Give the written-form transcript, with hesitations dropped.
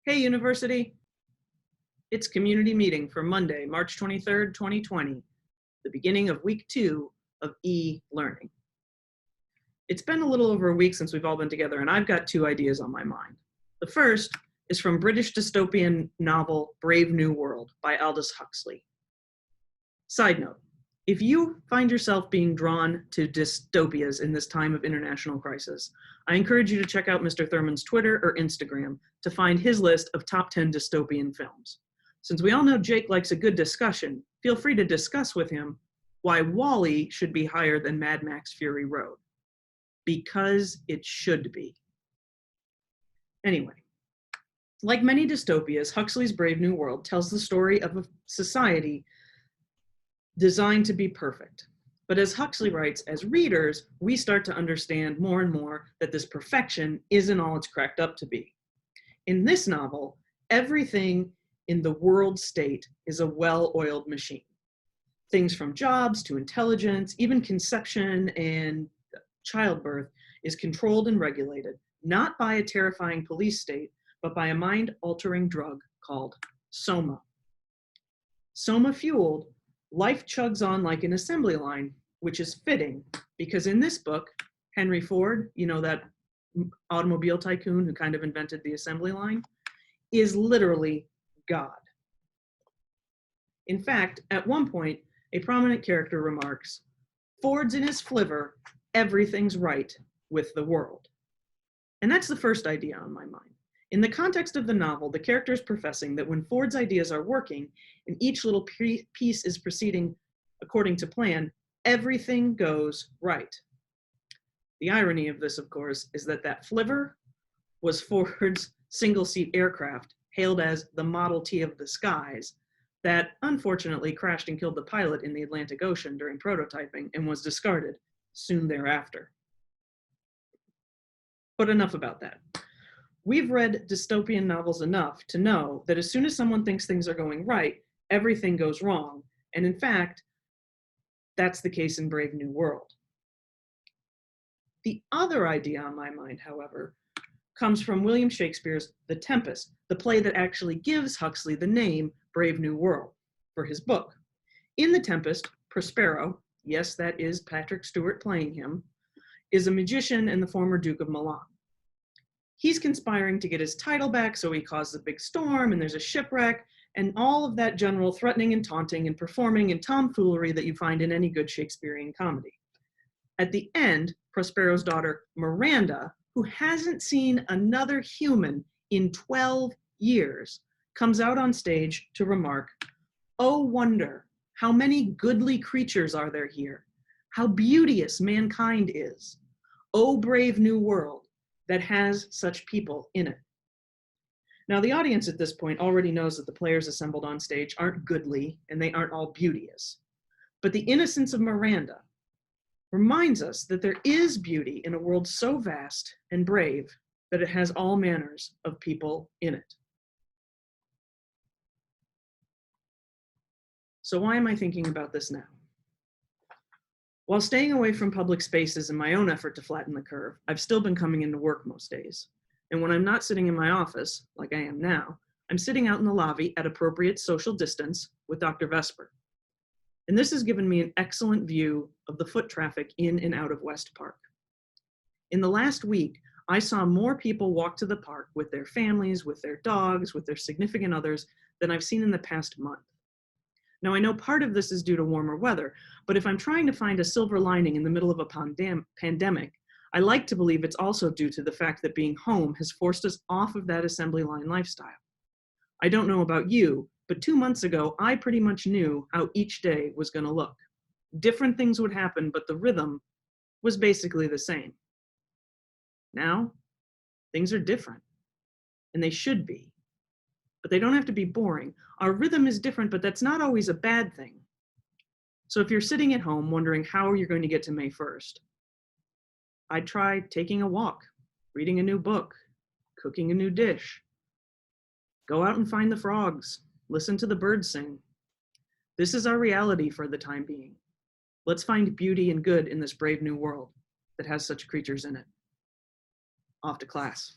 Hey, University. It's community meeting for Monday, March 23rd, 2020, the beginning of week 2 of e-learning. It's been a little over a week since we've all been together, and I've got 2 ideas on my mind. The first is from British dystopian novel Brave New World by Aldous Huxley. Side note, if you find yourself being drawn to dystopias in this time of international crisis, I encourage you to check out Mr. Thurman's Twitter or Instagram to find his list of top 10 dystopian films. Since we all know Jake likes a good discussion, feel free to discuss with him why WALL-E should be higher than Mad Max Fury Road. Because it should be. Anyway, like many dystopias, Huxley's Brave New World tells the story of a society designed to be perfect. But as Huxley writes, as readers, we start to understand more and more that this perfection isn't all it's cracked up to be. In this novel, everything in the world state is a well-oiled machine. Things from jobs to intelligence, even conception and childbirth is controlled and regulated, not by a terrifying police state, but by a mind-altering drug called Soma. Soma-fueled, life chugs on like an assembly line, which is fitting, because in this book, Henry Ford, you know, that automobile tycoon who kind of invented the assembly line, is literally God. In fact, at one point, a prominent character remarks, "Ford's in his flivver, everything's right with the world." And that's the first idea on my mind. In the context of the novel, the character is professing that when Ford's ideas are working and each little piece is proceeding according to plan, everything goes right. The irony of this, of course, is that that flivver was Ford's single-seat aircraft, hailed as the Model T of the skies, that unfortunately crashed and killed the pilot in the Atlantic Ocean during prototyping and was discarded soon thereafter. But enough about that. We've read dystopian novels enough to know that as soon as someone thinks things are going right, everything goes wrong. And in fact, that's the case in Brave New World. The other idea on my mind, however, comes from William Shakespeare's The Tempest, the play that actually gives Huxley the name Brave New World for his book. In The Tempest, Prospero, yes, that is Patrick Stewart playing him, is a magician and the former Duke of Milan. He's conspiring to get his title back, so he causes a big storm and there's a shipwreck and all of that general threatening and taunting and performing and tomfoolery that you find in any good Shakespearean comedy. At the end, Prospero's daughter, Miranda, who hasn't seen another human in 12 years, comes out on stage to remark, "Oh wonder, how many goodly creatures are there here? How beauteous mankind is. Oh brave new world that has such people in it." Now, the audience at this point already knows that the players assembled on stage aren't goodly and they aren't all beauteous. But the innocence of Miranda reminds us that there is beauty in a world so vast and brave that it has all manners of people in it. So why am I thinking about this now? While staying away from public spaces in my own effort to flatten the curve, I've still been coming into work most days. And when I'm not sitting in my office, like I am now, I'm sitting out in the lobby at appropriate social distance with Dr. Vesper. And this has given me an excellent view of the foot traffic in and out of West Park. In the last week, I saw more people walk to the park with their families, with their dogs, with their significant others than I've seen in the past month. Now, I know part of this is due to warmer weather, but if I'm trying to find a silver lining in the middle of a pandemic, I like to believe it's also due to the fact that being home has forced us off of that assembly line lifestyle. I don't know about you, but 2 months ago, I pretty much knew how each day was going to look. Different things would happen, but the rhythm was basically the same. Now, things are different, and they should be. But they don't have to be boring. Our rhythm is different, but that's not always a bad thing. So if you're sitting at home wondering how you're going to get to May 1st, I'd try taking a walk, reading a new book, cooking a new dish. Go out and find the frogs. Listen to the birds sing. This is our reality for the time being. Let's find beauty and good in this brave new world that has such creatures in it. Off to class.